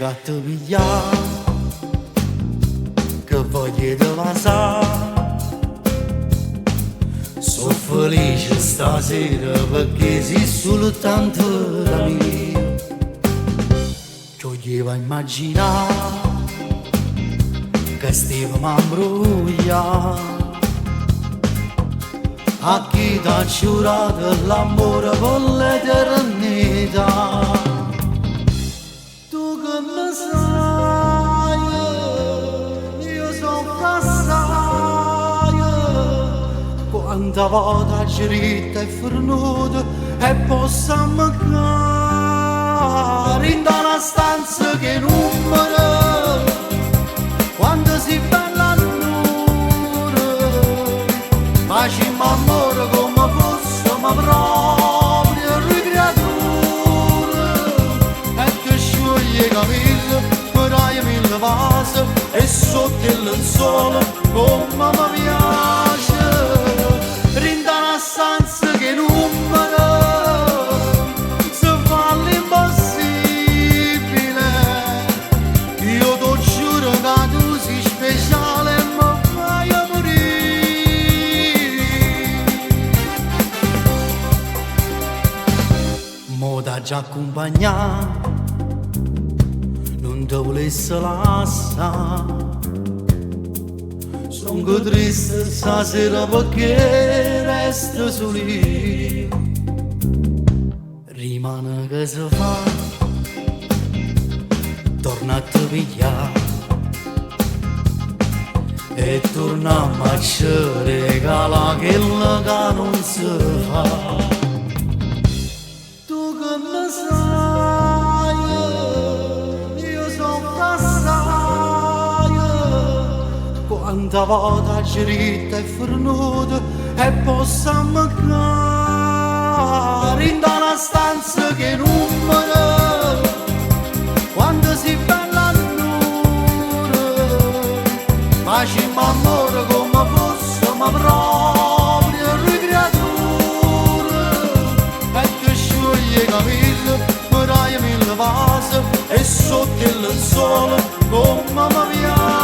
gatto pigliare che voglio te passare. Sono felice stasera perché sei soltanto la mia. Gioieva a immaginare che stiamo a imbrogliare. A chi t'ha giurato l'amore per l'eternità. Tu che mi sai, io sono passai. Quanta volta girita e fornuta e possa mancare in una stanza che numera quando si bella l'ora. Facciamo amore come fossimo proprio ricreature e che scioglie i capelli, farai mille vasi e sotto il lenzuolo come mi piace. Rinda una stanza che numera se fa l'impossibile. Io ti giuro che tu sei speciale e mi fai mo t'ha già accompagnato, non te volesse lasciare. Sono triste stasera perché resto soli. Rimane che si fa, torna a te pigliare e torniamo a ci regala quello che non si fa. Mi sai, io sono passai. Quanta volta girita e fornuta e possa mancare in una stanza che numera quando si bella l'ora. Facciamo amore come fossimo proprio ricreature e che scioglie i capelli, farai mille vasi e sotto il lenzuolo come mi piace.